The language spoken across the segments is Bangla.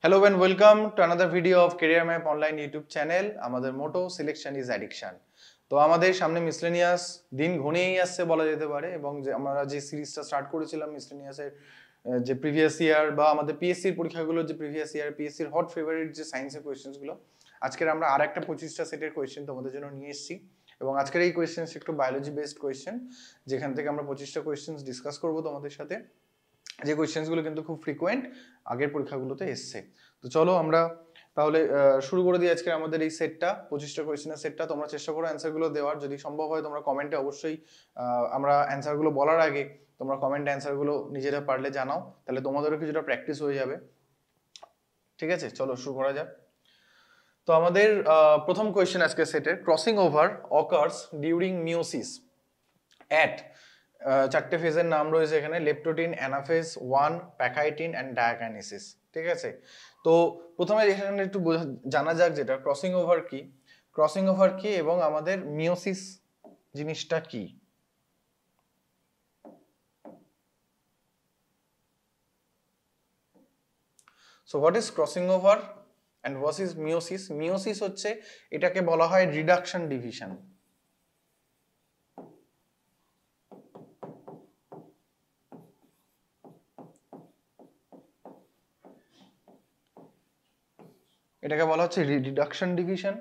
Hello and welcome to another video of Career Map Online YouTube channel. আমাদের মোটো সিলেকশন ইজ অ্যাডিকশন। তো আমাদের সামনে মিসলেনিয়াস দিন ঘনিয়েই আসছে বলা যেতে পারে, এবং যে আমরা যে সিরিজটা স্টার্ট করেছিলাম মিসলেনিয়াসের যে প্রিভিয়াস ইয়ার বা আমাদের পিএসসির পরীক্ষাগুলোর যে প্রিভিয়াস ইয়ার পিএসসির হট ফেভারিট যে সায়েন্সের কোয়েশ্চেন্সগুলো, আজকের আমরা আরেকটা 25টা সেটের কোয়েশ্চেন তোমাদের জন্য নিয়ে এসেছি। এবং আজকের এই কোয়েশ্চেন্স একটু বায়োলজি বেসড কোয়েশ্চেন, যেখান থেকে আমরা 25টা কোয়েশ্চেন্স ডিসকাস করবো তোমাদের সাথে, যে কোয়েশ্চেন্সগুলো কিন্তু খুব ফ্রিকোয়েন্ট আগের পরীক্ষাগুলোতে এসছে। তো চলো আমরা তাহলে শুরু করে দিই আজকে আমাদের এই সেটটা, 25টা কোয়েশ্চেনের সেটটা। তোমরা চেষ্টা করো অ্যান্সারগুলো দেওয়ার, যদি সম্ভব হয় তোমরা কমেন্টে অবশ্যই আমরা অ্যান্সারগুলো বলার আগে তোমরা কমেন্টে অ্যান্সারগুলো নিজেরা পারলে জানাও, তাহলে তোমাদেরও কিছুটা প্র্যাকটিস হয়ে যাবে। ঠিক আছে, চলো শুরু করা যাক। তো আমাদের প্রথম কোয়েশ্চেন আজকে সেটের, crossing over occurs during meiosis at চারটে ফেজের নাম রয়েছে এখানে, leptotene, anaphase 1, pachytene and diakinesis. ঠিক আছে, তো প্রথমে এখানে একটু জানা যাক যেটা ক্রসিং ওভার কি, ক্রসিং ওভার কি এবং আমাদের মিওসিস জিনিসটা কি। So what is crossing over and what is meiosis? Meiosis হচ্ছে, এটাকে বলা হয় রিডাকশন ডিভিশন। এটাকে বলা হচ্ছে রিডাকশন ডিভিশন।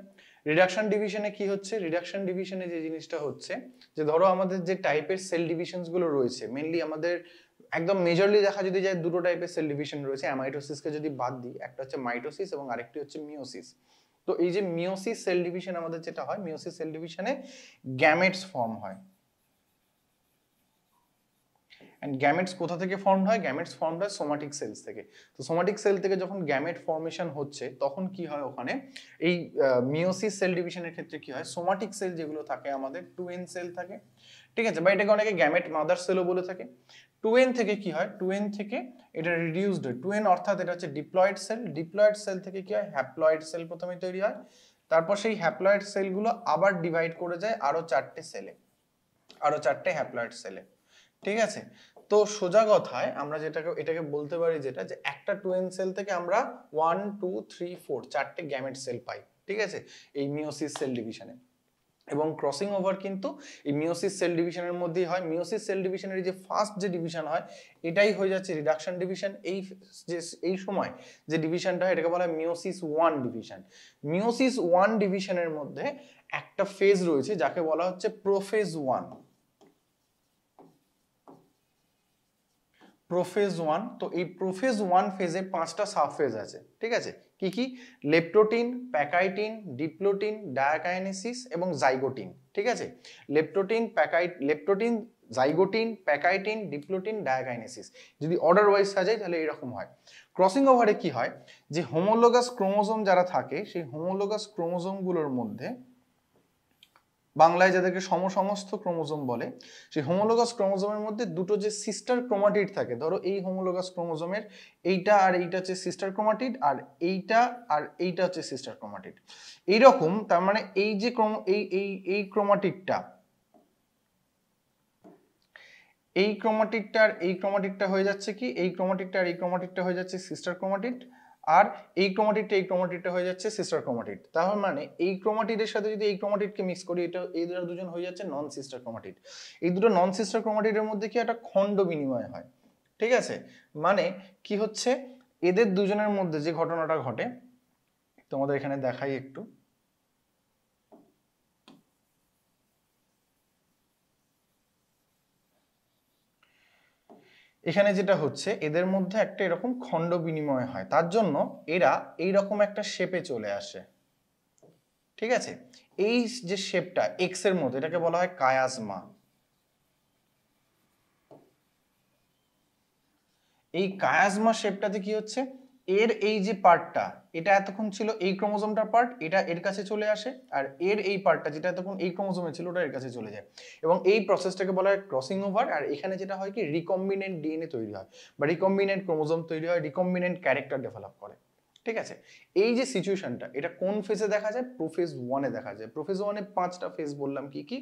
রিডাকশন ডিভিশনে কি হচ্ছে? রিডাকশন ডিভিশনে যে জিনিসটা হচ্ছে, যে ধরো আমাদের যে টাইপের সেল ডিভিশনস গুলো রয়েছে, মেইনলি আমাদের একদম মেজরলি দেখা যদি যায় দুটো টাইপের সেল ডিভিশন রয়েছে, অ্যামাইটোসিসকে যদি বাদ দিই, একটা হচ্ছে মাইটোসিস এবং আরেকটি হচ্ছে মিওসিস। তো এই যে মিওসিস সেল ডিভিশন আমাদের যেটা হয়, মিওসিস সেল ডিভিশনে গ্যামেটস ফর্ম হয়। এন্ড গ্যামেটস কোথা থেকে ফর্মড হয়? গ্যামেটস ফর্মড হয় সোমাটিক সেলস থেকে। তো সোমাটিক সেল থেকে যখন গ্যামেট ফর্মেশন হচ্ছে, তখন কি হয় ওখানে, এই মিওসিস সেল ডিভিশনের ক্ষেত্রে কি হয়, সোমাটিক সেল যেগুলো থাকে আমাদের 2n সেল থাকে। ঠিক আছে, বা এটাকে অনেকে গ্যামেট মাদার সেলও বলে থাকে। 2n থেকে কি হয়, 2n থেকে এটা রিডিউসড হয়, 2n অর্থাৎ এটা হচ্ছে ডিপ্লয়েড সেল। ডিপ্লয়েড সেল থেকে কি হয়, হ্যাপ্লয়েড সেল প্রথমে তৈরি হয়, তারপর সেই হ্যাপ্লয়েড সেলগুলো আবার ডিভাইড করে যায় আরো 4টে সেলে, আরো 4টে হ্যাপ্লয়েড সেলে। ঠিক আছে, তো সোজা কথায় আমরা এটাকে বলতে পারি যেটা, যে একটা 2n সেল থেকে আমরা 1 2 3 4 4টে গ্যামেট সেল পাই। ঠিক আছে, এই মিওসিস সেল ডিভিশনে। এবং ক্রসিং ওভার কিন্তু এই মিওসিস সেল ডিভিশনের মধ্যেই হয়। মিওসিস সেল ডিভিশনের যে ফার্স্ট যে ডিভিশন হয়, এটাই হয়ে যাচ্ছে রিডাকশন ডিভিশন। এই সময় যে ডিভিশনটা হয়, এটাকে বলা হয় মিওসিস 1 ডিভিশন। মিওসিস 1 ডিভিশনের মধ্যে একটা ফেজ রয়েছে যাকে বলা হচ্ছে প্রোফেজ 1। প্রোফেজ 1। তো এই প্রোফেজ 1 ফেজে 5টা সাব ফেজ আছে। ঠিক আছে, কি কি? লেপটোটিন, প্যাকাইটিন, ডিপ্লোটিন, ডায়াকাইনেসিস এবং জাইগোটিন। ঠিক আছে, leptotene, zygotene, pachytene, diplotene, diakinesis. যদি অর্ডার ওয়াইজ সাজাই তাহলে এরকম হয়। ক্রসিং ওভারে কি হয়, যে হোমোলোগাস ক্রোমোজোম যারা থাকে, সেই হোমোলোগাস ক্রোমোজোমগুলোর মধ্যে, বাংলায় যাদেরকে সমসমস্ত ক্রোমোজোম বলে, সেই হোমোলোগাস ক্রোমোজোমের মধ্যে দুটো যে সিস্টার ক্রোমাটিড থাকে, ধরো এই হোমোলোগাস ক্রোমোজোমের এইটা আর এইটা হচ্ছে সিস্টার ক্রোমাটিড, আর এইটা হচ্ছে সিস্টার ক্রোমাটিড। এইরকম, তার মানে এই যে এই ক্রোমাটিডটা, এই ক্রোমাটিডটা হয়ে যাচ্ছে কি, এই ক্রোমাটিডটা হয়ে যাচ্ছে সিস্টার ক্রোমাটিড, আর এই ক্রোমাটিডটা হয়ে যাচ্ছে সিস্টার ক্রোমাটিড। তার মানে এই ক্রোমাটিডের সাথে যদি এই ক্রোমাটিডকে মিক্স করি, এটা এই দুজন হয়ে যাচ্ছে নন সিস্টার ক্রোমাটিড। এই দুটো নন সিস্টার ক্রোমাটিডের মধ্যে কি একটা খণ্ড বিনিময় হয়। ঠিক আছে, মানে কি হচ্ছে, এদের দুজনের মধ্যে যে ঘটনাটা ঘটে, তোমাদের এখানে দেখাই একটু। এখানে যেটা হচ্ছে, এদের মধ্যে একটা এরকম খণ্ড বিনিময় হয়, তার জন্য এরা এইরকম একটা শেপে চলে আসে। ঠিক আছে, এই যে শেপটা এক্স এর মধ্যে, এটাকে বলা হয় কায়াজমা। এই কায়াজমা শেপটাতে কি হচ্ছে, এর এই যে পার্টটা, এটা এতক্ষণ ছিল এই ক্রোমোজোমটার পার্ট, এটা এর কাছে চলে আসে, আর এর এই পার্টটা যেটা এতক্ষণ এই ক্রোমোজোমে ছিল, ওটা এর কাছে চলে যায়। এবং এই প্রসেসটাকে বলা হয় ক্রসিং ওভার। আর এখানে যেটা হয় কি, রিকম্বিনেন্ট ডিএনএ তৈরি হয়, বা রিকম্বিনেন্ট ক্রোমোজোম তৈরি হয়, রিকম্বিনেন্ট ক্যারেক্টার ডেভেলপ করে। ঠিক আছে, এই যে সিচুয়েশনটা, এটা কোন ফেজে দেখা যায়? প্রোফেজ 1 এ দেখা যায়। প্রোফেজ 1 এ 5টা ফেজ বললাম, কি কি?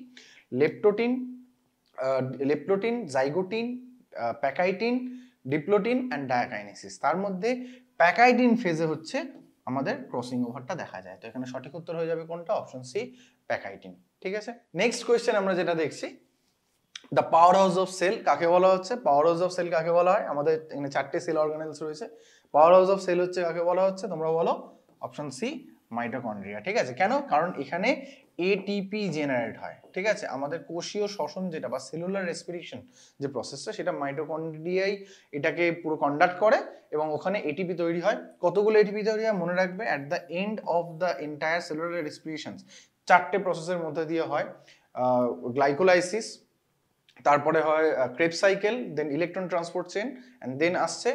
Leptotene, zygotene, pachytene, diplotene and diakinesis. তার মধ্যে প্যাকাইটিন ফেজে হচ্ছে আমাদের ক্রসিং ওভারটা দেখা যায়। তো এখানে সঠিক উত্তর হয়ে যাবে কোনটা? Option C, pachytene. ঠিক আছে, নেক্সট কোয়েশ্চেন আমরা যেটা দেখছি, the power house of cell কাকে বলা হচ্ছে? পাওয়ার হাউস অফ সেল কাকে বলা হয়? আমাদের এখানে 4টে সেল অর্গানেলস রয়েছে। পাওয়ার হাউস অফ সেল হচ্ছে কাকে বলা হচ্ছে? তোমরা বলো। Option C, mitochondria. ঠিক আছে, কেন? কারণ এখানে এটিপি জেনারেট হয়। ঠিক আছে, আমাদের কোষীয় শ্বসন যেটা বা সেলুলার রেসপিরেশন যে প্রসেসটা, সেটা মাইটোকন্ড্রিয়াই এটাকে পুরো কন্ডাক্ট করে এবং ওখানে এটিপি তৈরি হয়। কতগুলো এটিপি তৈরি হয় মনে রাখবে? At the end of the entire cellular respiration 4টে প্রসেসের মধ্যে দিয়ে হয়। গ্লাইকোলাইসিস, তারপরে হয় Krebs cycle, then electron transport chain, and then আসছে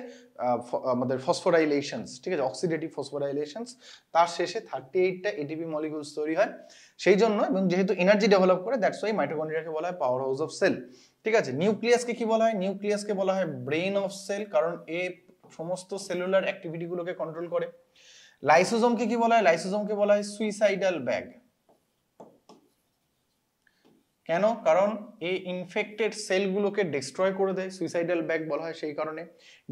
আমাদের ফসফোরাইলেশনস। ঠিক আছে, অক্সিডেটিভ ফসফোরাইলেশনস। তার শেষে 38টা এটিপি মলিকিউলস তৈরি হয়। সেই জন্য, এবং যেহেতু এনার্জি ডেভেলপ করে, দ্যাটস ওয়াই মাইটোকন্ড্রিয়াকে বলা হয় পাওয়ার হাউস অফ সেল। ঠিক আছে, নিউক্লিয়াসকে কি বলা হয়? নিউক্লিয়াসকে বলা হয় ব্রেন অফ সেল, কারণ এ সমস্ত সেলুলার অ্যাক্টিভিটিগুলোকে কন্ট্রোল করে। লাইসোজোমকে কি বলা হয়? লাইসোজোমকে বলা হয় সুইসাইডাল ব্যাগ। কেন? কারণ এই ইনফেক্টেড সেলগুলোকে ডিস্ট্রয় করে দেয়, সুইসাইডাল ব্যাগ বলা হয় সেই কারণে।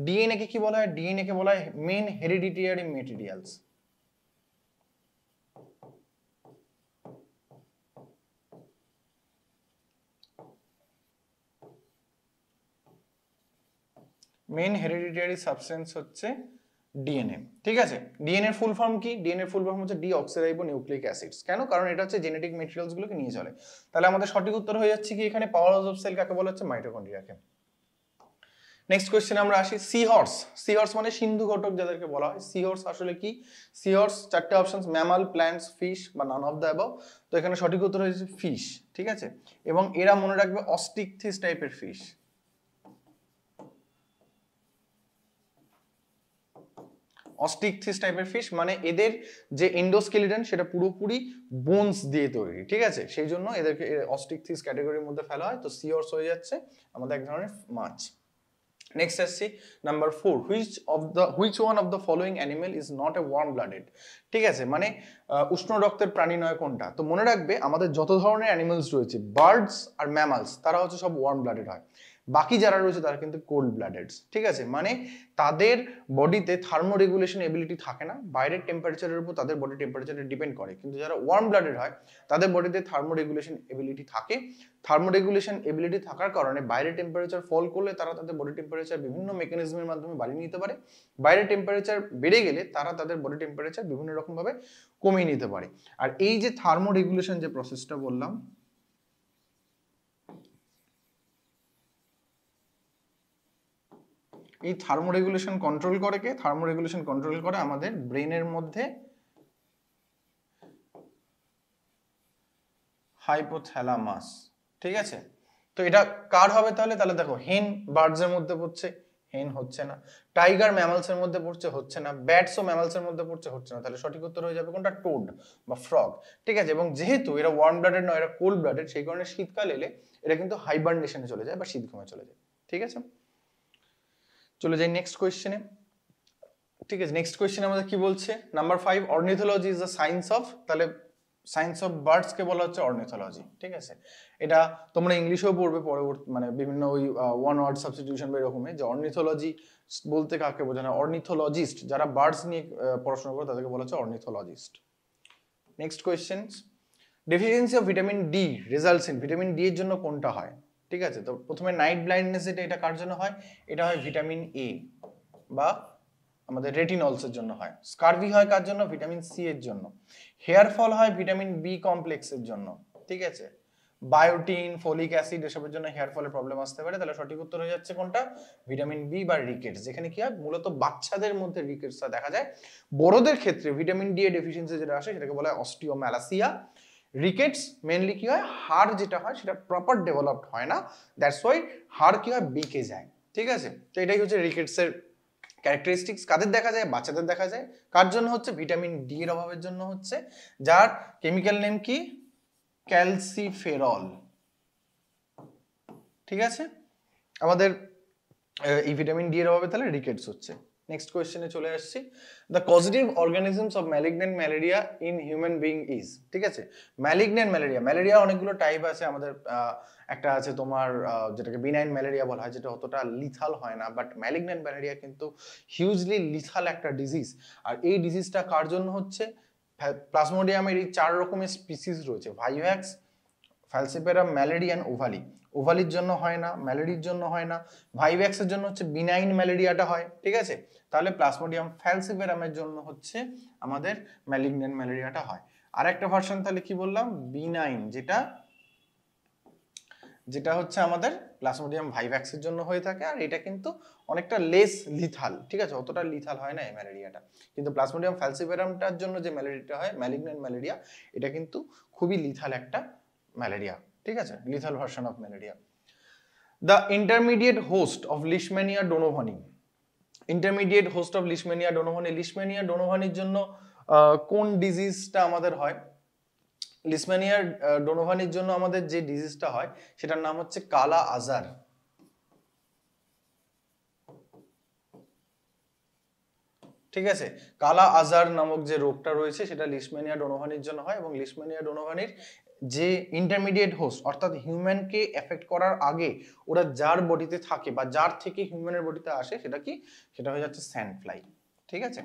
ডিএনএ কে কি বলা হয়? ডিএনএ কে বলা হয় main hereditary materials. Main hereditary substance হচ্ছে ডিএনএ। ঠিক আছে, ডিএনএ এর ফুল ফর্ম কি? ডিএনএ এর ফুল ফর্ম হচ্ছে ডিঅক্সিরাইবো নিউক্লিক অ্যাসিডস। কেন? কারণ এটা হচ্ছে জেনেটিক ম্যাটেরিয়ালস গুলোকে নিয়ে চলে। তাহলে আমাদের সঠিক উত্তর হয়ে যাচ্ছে কি এখানে? পাওয়ার হাউস অফ সেল কাকে বলা হচ্ছে? মাইটোকন্ড্রিয়াকে। নেক্সট কোয়েশ্চেন আমরা আসি, সি হর্স। সি হর্স মানে সিন্ধু ঘটক যাদেরকে বলা হয়। সি হর্স আসলে কি? সি হর্স 4টে অপশনস, ম্যামাল, প্ল্যান্টস, ফিশ বা নান অফ দ্য অ্যাবভ। তো এখানে সঠিক উত্তর হয়েছে ফিশ। ঠিক আছে, এবং এরা মনে রাখবে অস্টিকথিস টাইপের ফিশ। অস্টিকথিস টাইপের ফিশ মানে এদের যে এন্ডোস্কেলিটন সেটা পুরোপুরি বোনস দিয়ে তৈরি। ঠিক আছে, সেই জন্য এদেরকে অস্টিকথিস ক্যাটাগরির মধ্যে ফেলা হয়। তো সি হর্স হয়ে যাচ্ছে আমাদের এক ধরনের মাছ। নেক্সট আসছি number 4, which one of the following animal is not a worm blooded. ঠিক আছে, মানে উষ্ণ রক্তের প্রাণী নয় কোনটা? তো মনে রাখবে আমাদের যত ধরনের অ্যানিমেলস রয়েছে, বার্ডস আর ম্যামালস, তারা হচ্ছে সব ওয়ার্ম ব্লাডেড হয়। বাকি যারা রয়েছে তারা কিন্তু কোল্ড ব্লাডেড। ঠিক আছে, মানে তাদের বডিতে থার্মো রেগুলেশন এবিলিটি থাকে না, বাইরের টেম্পারেচারের উপর তাদের বডি টেম্পারেচারে ডিপেন্ড করে। কিন্তু যারা ওয়ার্ম ব্লাডেড হয় তাদের বডিতে থার্মো রেগুলেশন এবিলিটি থাকে। থার্মো রেগুলেশন এবিলিটি থাকার কারণে বাইরের টেম্পারেচার ফল করলে তারা তাদের বডি টেম্পারেচার বিভিন্ন মেকানিজমের মাধ্যমে বাড়িয়ে নিতে পারে। বাইরের টেম্পারেচার বেড়ে গেলে তারা তাদের বডি টেম্পারেচার বিভিন্ন রকম ভাবে কমিয়ে নিতে পারে। আর এই যে থার্মো রেগুলেশন যে প্রসেসটা বললাম, এই থার্মো রেগুলেশন কন্ট্রোল করে কে? থার্মো রেগুলেশন কন্ট্রোল করে আমাদের ব্রেনের মধ্যে হাইপোথ্যালামাস। ঠিক আছে, তো এটা কার হবে তাহলে? তাহলে দেখো, হেন বার্ডস এর মধ্যে পড়ছে, হেন হচ্ছে না। টাইগার ম্যামালস এর মধ্যে পড়ছে, হচ্ছে না। ব্যাটস ও ম্যামালস এর মধ্যে পড়ছে, হচ্ছে না। তাহলে সঠিক উত্তর হয়ে যাবে কোনটা? টোড বা ফ্রগ। ঠিক আছে, এবং যেহেতু এরা ওয়ার্ম ব্লাডেড নয়, এরা কোল্ড ব্লাডেড, সেই কারণে শীতকাল এলে এরা কিন্তু হাইবারনেশনে চলে যায় বা শীত ঘুমে চলে যায়। ঠিক আছে, চলে যাই নেক্সট কোয়েশ্চেনে। ঠিক আছে, নেক্সট কোয়েশ্চেন আমাদের কি বলছে? Number 5, ornithology is the science of. তাহলে সায়েন্স অফ বার্ডস কে বলা হচ্ছে অর্নিথোলজি। ঠিক আছে, এটা তোমরা ইংলিশেও পড়বে পরবর্তী, মানে বিভিন্ন ওই ওয়ান ওয়ার্ড সাবস্টিটিউশন বা এরকমই, যে অর্নিথোলজি বলতে কাকে বোঝানো? অর্নিথোলজিস্ট, যারা বার্ডস নিয়ে পড়াশোনা করে তাদেরকে বলা হচ্ছে ornithologist. Next question, deficiency of vitamin D results in. Vitamin D এর জন্য কোনটা হয়? ঠিক আছে, তো প্রথমে নাইট ব্লাইন্ডনেস, এটা কার জন্য হয়? এটা হয় ভিটামিন এ বা আমাদের রেটিনলস এর জন্য হয়। স্কারভি হয় কার জন্য? ভিটামিন সি এর জন্য। হেয়ার ফল হয় ভিটামিন বি কমপ্লেক্সের জন্য। ঠিক আছে, বায়োটিন, ফলিক অ্যাসিড এসবের জন্য হেয়ার ফলের প্রবলেম আসতে পারে। তাহলে সঠিক উত্তর হয়ে যাচ্ছে কোনটা? ভিটামিন বি বা রিকেটস। যেখানে কি হয়, মূলত বাচ্চাদের মধ্যে রিকেটসটা দেখা যায়। বড়দের ক্ষেত্রে ভিটামিন ডি এর ডেফিসিয়েন্সি যেটা আসে সেটাকে বলা হয় অস্টিওম্যালাসিয়া। রিকেটস মেইনলি কি হয়, হাড় যেটা হয় সেটা প্রপার ডেভেলপড হয় না, দ্যাটস ওয়াই হাড় কি হয়, বেঁকে যায়। ঠিক আছে, তো এটাই হচ্ছে রিকেটসের ক্যারেক্টারিস্টিক্স। কাদের দেখা যায়? বাচ্চাদের দেখা যায়। কার জন্য হচ্ছে? ভিটামিন ডি এর অভাবের জন্য হচ্ছে, যার কেমিক্যাল নেম কি? ক্যালসিফেরল। ঠিক আছে, আমাদের এই ভিটামিন ডি এর অভাবে তাহলে রিকেটস হচ্ছে। নেক্সট কোয়েশ্চেনে চলে আসছি, the causative organisms of malignant malaria in human being is. ঠিক আছে, ম্যালিগন্যান্ট ম্যালেরিয়া, ম্যালেরিয়া অনেকগুলো টাইপ আছে, আমাদের একটা আছে তোমার যেটাকে বিনাইন ম্যালেরিয়া বলা হয়, যেটা অতটা লিথাল হয় না, বাট ম্যালিগন্যান্ট ম্যালেরিয়া কিন্তু হিউজলি লিথাল একটা ডিজিজ। আর এই ডিজিজটা কার জন্য হচ্ছে? প্লাজমোডিয়ামের এই 4 রকমের স্পিসিস রয়েছে, ভাইভ্যাক্স, ফ্যালসিপেরাম, ম্যালেরিয়ান, ওভালি। ওভালির জন্য হয় না, ম্যালেরির জন্য হয় না, ভাইভ্যাক্সের জন্য হচ্ছে বিনাইন ম্যালেরিয়াটা হয়, ঠিক আছে? তাহলে প্লাজমোডিয়াম ফ্যালসিপেরামের জন্য হচ্ছে আমাদের ম্যালিগন্যান্ট ম্যালেরিয়াটা হয়। আর একটা ভার্সন তাহলে কি বললাম? বিনাইন, যেটা হচ্ছে আমাদের প্লাজমোডিয়াম ভাইভ্যাক্সের জন্য হয়ে থাকে, আর এটা কিন্তু অনেকটা লেস লিথাল, ঠিক আছে? অতটা লিথাল হয় না এই ম্যালেরিয়াটা। কিন্তু প্লাজমোডিয়াম ফ্যালসিপেরামটার জন্য যে ম্যালেরিয়াটা হয়, ম্যালিগন্যান্ট ম্যালেরিয়া, এটা কিন্তু খুবই লিথাল একটা ম্যালেরিয়া, ঠিক আছে? Lethal version of malaria. The intermediate host of Leishmania donovani. Intermediate host of Leishmania donovani, Leishmania ডোনোভানির জন্য কোন ডিজিজটা আমাদের হয়? লিশম্যানিয়া ডোনোভানির জন্য আমাদের যে ডিজিজটা হয় সেটার নাম হচ্ছে কালা আজার, ঠিক আছে? কালা আজার নামক যে রোগটা রয়েছে সেটা লিশম্যানিয়া ডোনোভানির জন্য হয়, এবং লিশম্যানিয়া ডোনোভানির যে ইন্টারমিডিয়েট হোস্ট, অর্থাৎ হিউম্যানকে এফেক্ট করার আগে ওরা যার বডিতে থাকে বা যার থেকে হিউম্যানের বডিতে আসে, সেটা কি? সেটা হয়ে যাচ্ছে স্যান্ড ফ্লাই, ঠিক আছে?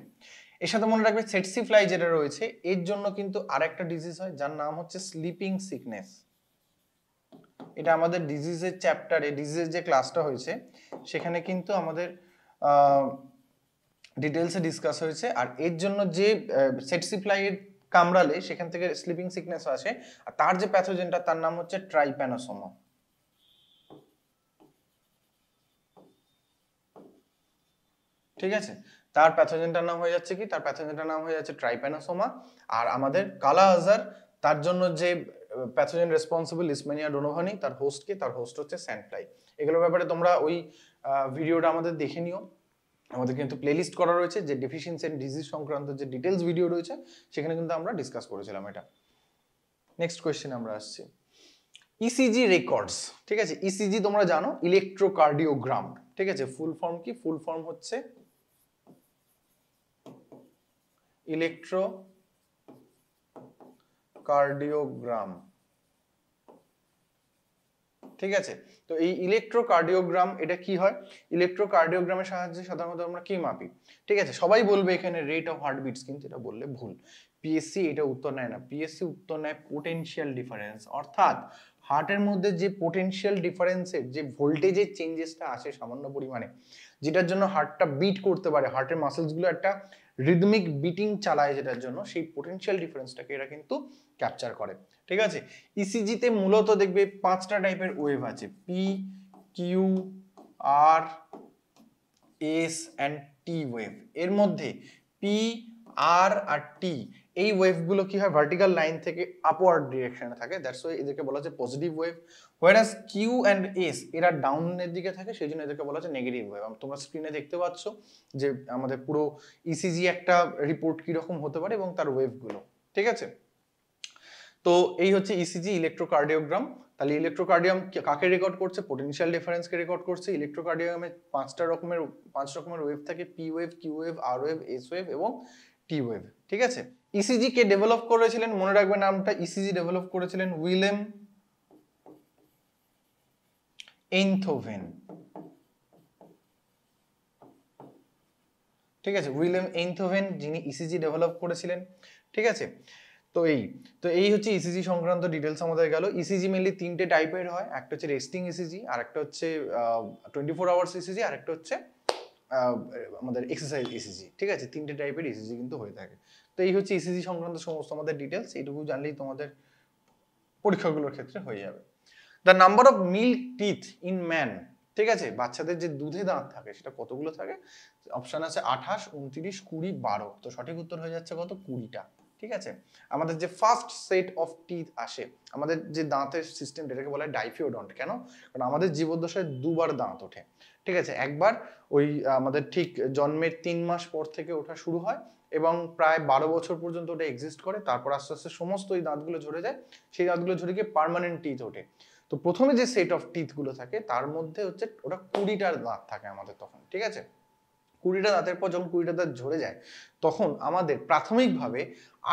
এর সাথে মনে রাখবে সেটসি ফ্লাই যেটা রয়েছে, এর জন্য কিন্তু আরেকটা ডিজিজ হয় যার নাম হচ্ছে স্লিপিং সিকনেস। এটা আমাদের ডিজিজের চ্যাপ্টারে, ডিজিজের যে ক্লাসটা হয়েছে সেখানে কিন্তু আমাদের ডিটেলসে ডিসকাস হয়েছে। আর এর জন্য যে সেটসি ফ্লাই এর কামড়ালে সেখান থেকে স্লিপিং সিকনেস আসে, আর তার যে প্যাথোজেনটা তার নাম হচ্ছে ট্রাইপ্যানোসোমা, ঠিক আছে? তার প্যাথোজেনটার নাম হয়ে যাচ্ছে কি? তার প্যাথোজেনটার নাম হয়ে যাচ্ছে ট্রাইপ্যানোসোমা। আর আমাদের কালা আজার, তার জন্য যে প্যাথোজেন রেসপন্সিবল লিশম্যানিয়া ডোনোভানি, তার হোস্ট কি? তার হোস্ট হচ্ছে স্যান্ড ফ্লাই। এগুলোর ব্যাপারে তোমরা ওই ভিডিওটা আমাদের দেখে নিও, আমাদের কিন্তু প্লেলিস্ট করা রয়েছে, যে ডেফিসিয়েন্সি এন্ড ডিজিজ সংক্রান্ত যে ডিটেলস ভিডিও রয়েছে সেখানে কিন্তু আমরা ডিসকাস করেছিলাম এটা। নেক্সট কোয়েশ্চেন আমরা আসছি, ইসিজি রেকর্ডস, ঠিক আছে? ইসিজি তোমরা জানো, ইলেকট্রোকার্ডিওগ্রাম, ঠিক আছে? ফুল ফর্ম কি? ফুল ফর্ম হচ্ছে ইলেকট্রোকার্ডিওগ্রাম, ঠিক আছে? তো এই ইলেকট্রোকার্ডিওগ্রাম এটা কি হয়? ইলেকট্রোকার্ডিওগ্রামের সাহায্যে সাধারণত আমরা কি মাপি? ঠিক আছে, সবাই বলবে এখানে রেট অফ হার্টবিটস, কিন্তু এটা বললে ভুল। পিএসসি এটা উত্তর নেয় না, পিএসসি উত্তর নেয় পোটেনশিয়াল ডিফারেন্স, অর্থাৎ হার্টের মধ্যে যে পোটেনশিয়াল ডিফারেন্সের যে ভোল্টেজের চেঞ্জেসটা আসে সামান্য পরিমাণে, যেটার জন্য হার্টটা বিট করতে পারে, হার্টের মাসেলসগুলো একটা রিদমিক বিটিং চালায়, যেটার জন্য সেই পোটেনশিয়াল ডিফারেন্সটাকে এরা কিন্তু ক্যাপচার করে, ঠিক আছে? ইসিজিতে মূলত দেখবে 5টা টাইপের ওয়েভ আছে, P, Q, R, S and T wave. এর মধ্যে পি, আর আর টি, এই ওয়েভগুলো কি হয়? ভার্টিক্যাল লাইন থেকে আপওয়ার্ড ডিরেকশনে থাকে, দ্যাটস ওয়াই এদেরকে বলা হচ্ছে positive wave. Whereas Q and S এরা ডাউনের দিকে থাকে, সেই জন্য এদেরকে বলা হচ্ছে নেগেটিভ ওয়েভ। তোমরা স্ক্রিনে দেখতে পাচ্ছ যে আমাদের পুরো ইসিজি একটা রিপোর্ট কিরকম হতে পারে এবং তার ওয়েভগুলো, ঠিক আছে? তো এই হচ্ছে ইসিজি, ইলেকট্রোকার্ডিওগ্রাম। তাহলে ইলেকট্রোকার্ডিয়াম কাকে রেকর্ড করছে? পোটেনশিয়াল ডিফারেন্সকে রেকর্ড করছে। ইলেকট্রোকার্ডিয়ামে 5 রকমের ওয়েভ থাকে, পি ওয়েভ, কিউ ওয়েভ, আর ওয়েভ, এস ওয়েভ এবং টি ওয়েভ, ঠিক আছে? ইসিজি কে ডেভেলপ করেছিলেন? মনে রাখবে নামটা, ইসিজি ডেভেলপ করেছিলেন উইলেম এইনথোভেন, ঠিক আছে? উইলেম এইনথোভেন যিনি ইসিজি ডেভেলপ করেছিলেন, ঠিক আছে? তো এই হচ্ছে ইসিজি সংক্রান্ত ডিটেলস আমাদের গেল। ইসিজি মেনলি 3টে টাইপের হয়, একটা হচ্ছে রেস্টিং ইসিজি, আর একটা হচ্ছে 24 আওয়ার্স ইসিজি, আর একটা হচ্ছে আমাদের এক্সারসাইজ ইসিজি, ঠিক আছে? 3টে টাইপের ইসিজি কিন্তু হয়ে থাকে। তো এই হচ্ছে ইসিজি সংক্রান্ত সমস্ত আমাদের ডিটেলস, এইটুকু জানলেই তোমাদের পরীক্ষাগুলোর ক্ষেত্রে হয়ে যাবে। The number of milk teeth in man, ঠিক আছে? বাচ্চাদের যে দুধে দাঁত থাকে সেটা কতগুলো থাকে? অপশন আছে 28, 29, 20, 12। তো সঠিক উত্তর হয়ে যাচ্ছে কত? 20টা, ঠিক আছে? আমাদের যে ফার্স্ট সেট অফ টিথ আসে, আমাদের যে দাঁতের সিস্টেম, এটাকে বলা হয় ডাইফিওডন্ট। কেন? কারণ আমাদের জীবদ্দশায় দুবার দাঁত ওঠে, ঠিক আছে? একবার ওই আমাদের ঠিক জন্মের 3 মাস পর থেকে ওঠা শুরু হয় এবং প্রায় 12 বছর পর্যন্ত ওটা এক্সিস্ট করে, তারপর আস্তে আস্তে সমস্ত ওই দাঁতগুলো ঝরে যায়, সেই দাঁতগুলো ঝরে গিয়ে পার্মানেন্ট টিথ ওঠে। তো প্রথমে যে সেট অফ টিথ গুলো থাকে তার মধ্যে হচ্ছে ওটা 20টার দাঁত থাকে আমাদের তখন, ঠিক আছে? 20টা দাঁতের পর যখন 20টা দাঁত ঝরে যায় তখন আমাদের প্রাথমিকভাবে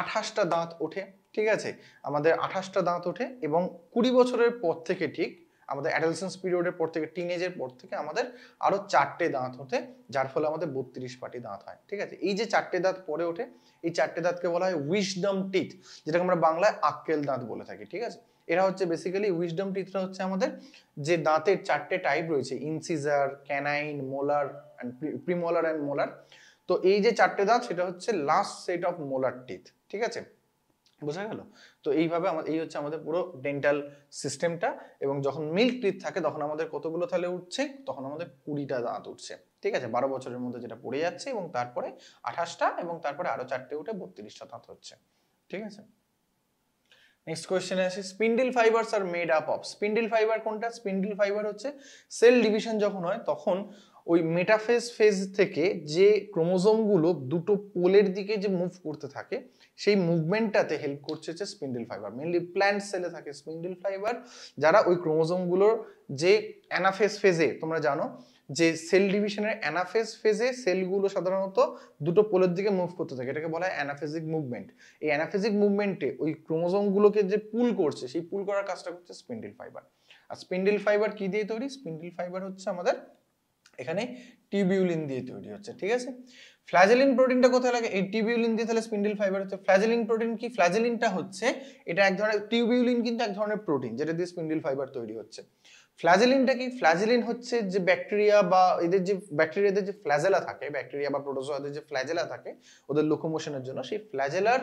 28টা দাঁত ওঠে, ঠিক আছে? আমাদের 28টা দাঁত ওঠে এবং 20 বছরের পর থেকে ঠিক আমাদের অ্যাডোলেসেন্স পিরিয়ডের পর থেকে, টিনেজের পর থেকে আমাদের আরো 4টে দাঁত হতে, যার ফলে আমাদের 32 পাটি দাঁত হয়। ঠিক আছে, এই যে 4টে দাঁত পরে ওঠে, এই 4টে দাঁতকে বলা হয় উইজডম টিথ, যেটাকে আমরা বাংলায় আক্কেল দাঁত বলে থাকি। ঠিক আছে, এরা হচ্ছে বেসিক্যালি উইজডম টিথরা হচ্ছে আমাদের যে দাঁতের 4টে টাইপ রয়েছে, incisor, canine, molar and premolar and molar. তো এই যে 4টে দাঁত সেটা হচ্ছে last set of molar teeth. ঠিক আছে, বোঝা গেল? তো এইভাবে এই হচ্ছে আমাদের পুরো ডেন্টাল সিস্টেমটা। এবং যখন মিল্ক টিথ থাকে তখন আমাদের কতগুলো তাহলে উঠছে? তখন আমাদের 20টা দাঁত উঠছে। ঠিক আছে, 12 বছরের মধ্যে যেটা পড়ে যাচ্ছে, এবং তারপরে 28টা, এবং তারপরে আরো 4টে উঠে 32টা দাঁত হচ্ছে। ঠিক আছে, নেক্সট কোয়েশ্চেনে আসি, spindle fibres are made up of. Spindle fibre কোনটা? স্পিন্ডল ফাইবার হচ্ছে সেল ডিভিশন যখন হয় তখন ওই মেটাফেজ ফেজ থেকে যে ক্রোমোজোমগুলো দুটো পোলের দিকে যে মুভ করতে থাকে, সেই মুভমেন্টটাতে হেল্প করছে হচ্ছে স্পিন্ডল ফাইবার। মেইনলি প্ল্যান্ট সেলে থাকে স্পিন্ডল ফাইবার, যারা ওই ক্রোমোজোমগুলোর যে অ্যানাফেজ ফেজে, তোমরা জানো যে সেল ডিভিশনের অ্যানাফেজ ফেজে সেলগুলো সাধারণত দুটো পোলের দিকে মুভ করতে থাকে, এটাকে বলা হয় অ্যানাফেজিক মুভমেন্ট। এই অ্যানাফেজিক মুভমেন্টে ওই ক্রোমোজোমগুলোকে যে পুল করছে, সেই পুল করার কাজটা করছে স্পিন্ডল ফাইবার। আর স্পিন্ডল ফাইবার কি দিয়ে তৈরি? স্পিন্ডল ফাইবার হচ্ছে আমাদের এখানে টিবিউলিন দিয়ে তৈরি হচ্ছে। ঠিক আছে, ফ্ল্যাজেলিন প্রোটিনটা কোথায় লাগে? এই টিবিউলিন দিয়ে তাহলে স্পিন্ডল ফাইবার হচ্ছে। ফ্ল্যাজেলিন প্রোটিন কি? ফ্ল্যাজেলিনটা হচ্ছে, এটা এক ধরনের, টিবিউলিন কিন্তু এক ধরনের প্রোটিন যেটা দিয়ে স্পিন্ডল ফাইবার তৈরি হচ্ছে। ফ্ল্যাজেলিনটা কি? ফ্ল্যাজেলিন হচ্ছে যে ব্যাকটেরিয়া বা এদের যে ব্যাকটেরিয়াদের যে ফ্ল্যাজেলা থাকে, ব্যাকটেরিয়া বা প্রোটোজোয়াদের যে ফ্ল্যাজেলা থাকে ওদের লোকোমোশনের জন্য, সেই ফ্ল্যাজেলার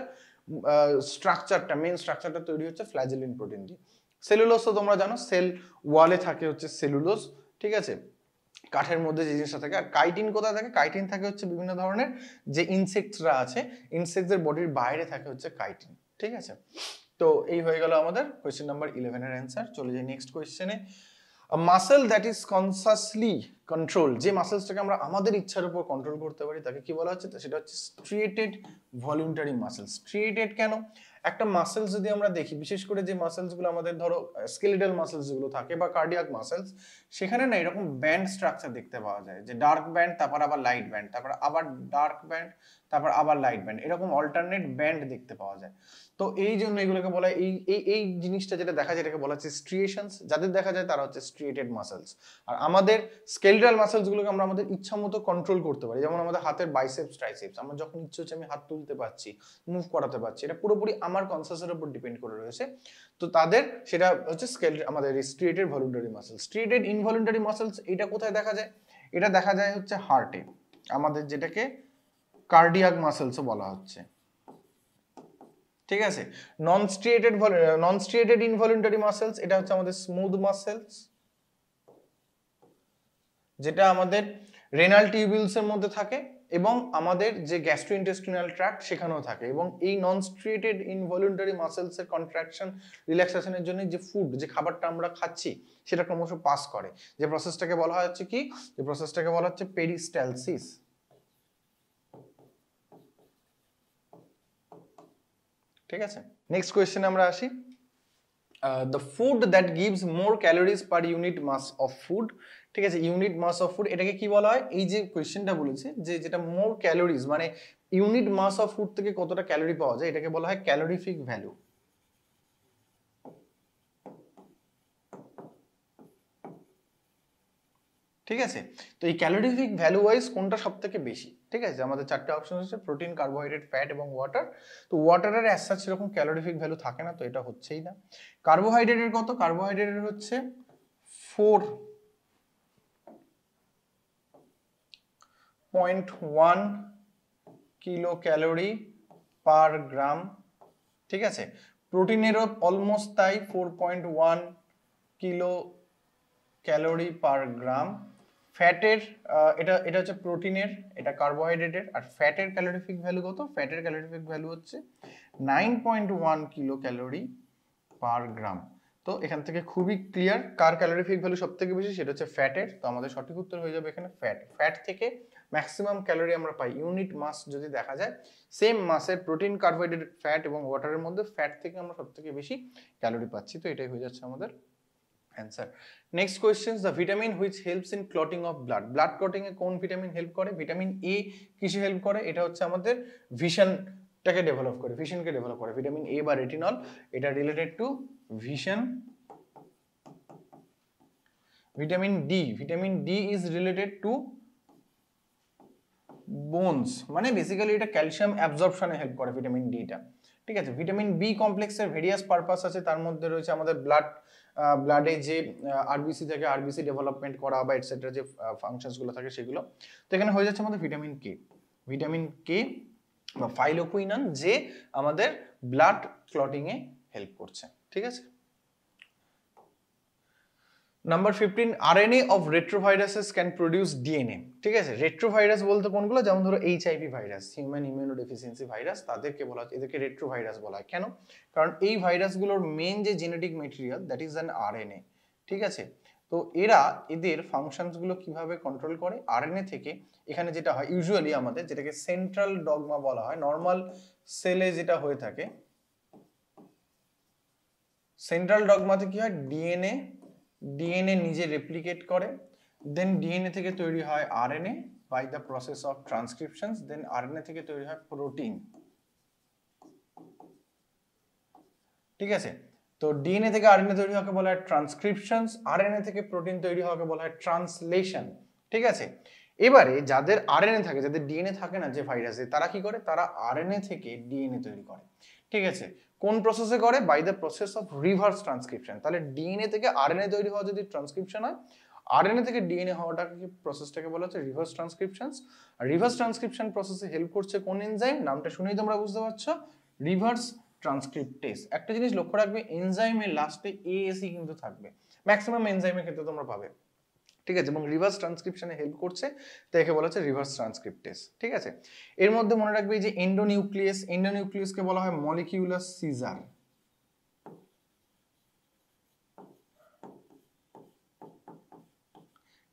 স্ট্রাকচারটা, মেইন স্ট্রাকচারটা তৈরি হচ্ছে ফ্ল্যাজেলিন প্রোটিন দিয়ে। সেলুলোজ তো তোমরা জানো, সেল ওয়ালে থাকে হচ্ছে সেলুলোজ। ঠিক আছে, কাঠের মধ্যে যে জিনিসটা থাকে। আর কাইটিন কোথায় থাকে? কাইটিন থাকে হচ্ছে বিভিন্ন ধরনের যে ইনসেক্টসরা আছে, ইনসেক্টসের বডির বাইরে থাকে হচ্ছে কাইটিন। ঠিক আছে, তো এই হয়ে গেল আমাদের কোয়েশ্চেন নাম্বার 11 এর অ্যান্সার। চলে যাই নেক্সট কোয়েশ্চেনে। Muscle that is consciously control, যে মাসেলসটাকে আমরা আমাদের ইচ্ছার উপর কন্ট্রোল করতে পারি তাকে কি বলা হচ্ছে? সেটা হচ্ছে স্ট্রিয়েটেড ভলিউন্টারি মাসেলস। স্ট্রিয়েটেড কেন? একটা মাসেলস যদি আমরা দেখি, বিশেষ করে যে মাসেলস গুলো আমাদের ধরো স্কেলিটাল মাসেলস যেগুলো থাকে বা কার্ডিয়াক মাসেলস, সেখানে না এরকম ব্যান্ড স্ট্রাকচার দেখতে পাওয়া যায়, যে ডার্ক ব্যান্ড, তারপর আবার লাইট ব্যান্ড, তারপর আবার ডার্ক ব্যান্ড, তারপর আবার লাইট ব্যান্ড, এরকম অল্টারনেট ব্যান্ড দেখতে পাওয়া যায়। তো এই জন্য এগুলোকে বলা হয়, এই জিনিসটা যেটা দেখা যায় এটাকে বলা হচ্ছে স্ট্রিয়েশনস। যাদের দেখা যায় তারা হচ্ছে স্ট্রিয়েটেড মাসেলস। আর আমাদের স্কেলিটাল মাসেলস গুলোকে আমরা আমাদের ইচ্ছা মতো কন্ট্রোল করতে পারি, যেমন আমাদের হাতের বাইসেপস, ট্রাইসেপস, আমরা যখন ইচ্ছে হচ্ছে আমি হাত তুলতে পারছি, মুভ করাতে পারছি, এটা পুরোপুরি আমার কনসাসের উপর ডিপেন্ড করে রয়েছে। তো তাদের সেটা হচ্ছে আমাদের স্ট্রিয়েটেড ভলিউন্টারি মাসেলস। স্ট্রিয়েটেড ইনভলিউন্টারি মাসেলস এটা কোথায় দেখা যায়? এটা দেখা যায় হচ্ছে হার্টে, আমাদের যেটাকে কার্ডিয়াক মাসেলসও বলা হচ্ছে। ঠিক আছে, নন স্ট্রিয়েটেড ইনভলিউন্টারি মাসেলস এটা হচ্ছে আমাদের স্মুথ মাসেলস, যেটা আমাদের রেনাল টিউবিউলস এর মধ্যে থাকে এবং আমাদের যে গ্যাস্ট্রোইন্টেস্টিনাল ট্র্যাক্ট সেখানেও থাকে। এবং এই নন স্ট্রিয়েটেড ইনভলিউন্টারি মাসেলস এর কন্ট্রাকশন রিল্যাক্সেশনের জন্য যে ফুড, যে খাবারটা আমরা খাচ্ছি সেটা ক্রমশ পাস করে, যে প্রসেসটাকে বলা হচ্ছে কি? যে প্রসেসটাকে বলা হচ্ছে পেরিস্টালসিস। ঠিক আছে, নেক্সট কোয়েশ্চেনে আমরা আসি। The food that gives more calories per unit mass of food. ঠিক আছে, ইউনিট মাস অফ ফুড এটাকে কি বলা হয়? এই যে কোয়েশ্চেনটা বলেছে যে যেটা মোর ক্যালোরিজ, মানে ইউনিট মাস অফ ফুড থেকে কতটা ক্যালোরি পাওয়া যায়, এটাকে বলা হয় ক্যালোরিফিক ভ্যালু। ঠিক আছে, তো এই ক্যালোরিফিক ভ্যালু ওয়াইজ কোনটা সব থেকে বেশি? ঠিক আছে, আমাদের 4টে অপশন হচ্ছে প্রোটিন, কার্বোহাইড্রেট, ফ্যাট এবং ওয়াটার। তো ওয়াটারের অ্যাজ সাচ এরকম ক্যালোরিফিক ভ্যালু থাকে না, তো এটা হচ্ছেই না। কার্বোহাইড্রেটের কত? কার্বোহাইড্রেটের হচ্ছে 4.1 কিলো ক্যালোরি পার গ্রাম। ঠিক আছে, প্রোটিনেরও অলমোস্ট তাই, 4.1 কিলো ক্যালোরি পার গ্রাম। ফ্যাটের এটা হচ্ছে প্রোটিনের, এটা কার্বোহাইড্রেটের। আর ফ্যাটের ক্যালোরিফিক ভ্যালু কত? ফ্যাটের ক্যালোরিফিক ভ্যালু হচ্ছে 9.1 কিলো ক্যালোরি পার গ্রাম। তো এখান থেকে খুবই ক্লিয়ার কার ক্যালোরিফিক ভ্যালু সব থেকে বেশি, সেটা হচ্ছে ফ্যাটের। তো আমাদের সঠিক উত্তর হয়ে যাবে এখানে ফ্যাট। ফ্যাট থেকে ম্যাক্সিমাম ক্যালোরি আমরা পাই। ইউনিট মাস যদি দেখা যায়, সেম মাসের প্রোটিন, কার্বোহাইড্রেট, ফ্যাট এবং ওয়াটারের মধ্যে ফ্যাট থেকে আমরা সব থেকে বেশি ক্যালোরি পাচ্ছি। তো এটাই হয়ে যাচ্ছে আমাদের answer. Next question, the vitamin which helps in clotting of blood. Blood clotting এ কোন ভিটামিন হেল্প করে? ভিটামিন এ কিসে হেল্প করে? এটা হচ্ছে আমাদের ভিশনটাকে ডেভেলপ করে, ভিশনকে ডেভেলপ করে। ভিটামিন এ বা রেটিনল, এটা related to vision vitamin D is related to bones, মানে বেসিক্যালি এটা ক্যালসিয়াম অ্যাবজর্পশনে হেল্প করে ভিটামিন ডিটা। ঠিক আছে, ভিটামিন বি কমপ্লেক্সের ভেরিয়াস পারপাস আছে, তার মধ্যে রয়েছে আমাদের ব্লাডে যে আরবিসি থেকে আরবিসি ডেভেলপমেন্ট করা বা এটসেট্রা যে ফাংশনস গুলো থাকে সেগুলো। তো এখানে হয়ে যাচ্ছে আমাদের ভিটামিন কে বা ফাইলোকুইনান, যে আমাদের ব্লাড ক্লটিং এ হেল্প করছে। ঠিক আছে, number 15, RNA of retroviruses can produce DNA. ঠিক আছে, রেট্রোভাইরাস বলতে কোনগুলো, যেমন ধরো HIV virus, human immunodeficiency virus, তাদেরকে বলা হয়, এদেরকে রেট্রোভাইরাস বলা হয়। কেন? কারণ এই ভাইরাসগুলোর মেইন যে genetic material that is an RNA. ঠিক আছে, তো এদের ফাংশনস গুলো কিভাবে কন্ট্রোল করে, আরএনএ থেকে এখানে যেটা হয় ইউজুয়ালি আমাদের, যেটাকে সেন্ট্রাল ডগমা বলা হয়, নর্মাল সেলে যেটা হয়ে থাকে, সেন্ট্রাল ডগমাতে কি হয়, ডিএনএ নিজে রেপ্লিকেট করে, দেন ডিএনএ থেকে তৈরি হয় RNA by the process of transcriptions, then RNA থেকে তৈরি হয় প্রোটিন। ঠিক আছে, তো ডিএনএ থেকে আরএনএ তৈরি হওয়াকে বলা হয় ট্রান্সক্রিপশনস, আরএনএ থেকে প্রোটিন তৈরি হওয়াকে বলা হয় ট্রান্সলেশন। ঠিক আছে, এবারে যাদের আরএনএ থাকে, যাদের ডিএনএ থাকে না যে ভাইরাসে, তারা কি করে, তারা আরএনএ থেকে ডিএনএ তৈরি করে। ঠিক আছে, কোন প্রসেসে করে, by the process of reverse transcription. তাহলে ডিএনএ থেকে আরএনএ তৈরি হওয়া যদি ট্রান্সক্রিপশন হয়, আরএনএ থেকে ডিএনএ হওয়াটাকে প্রসেসটাকে বলা হচ্ছে রিভার্স ট্রান্সক্রিপশনস। আর রিভার্স ট্রান্সক্রিপশন প্রসেসে হেল্প করছে কোন এনজাইম, নামটা শুনেই তোমরা বুঝতে পারছো, রিভার্স ট্রান্সক্রিপ্টেজ। একটা জিনিস লক্ষ্য রাখবে, এনজাইমের লাস্টে এএসই কিন্তু থাকবে, ম্যাক্সিমাম এনজাইমের ক্ষেত্রে তোমরা পাবে। ঠিক আছে, এবং রিভার্স ট্রান্সক্রিপশনে হেল্প করছে, তো একে বলা হচ্ছে রিভার্স ট্রান্সক্রিপ্টেজ। ঠিক আছে, এর মধ্যে মনে রাখবে যে এন্ডোনিউক্লিয়াসকে বলা হয় মলিকিউলার সিজার।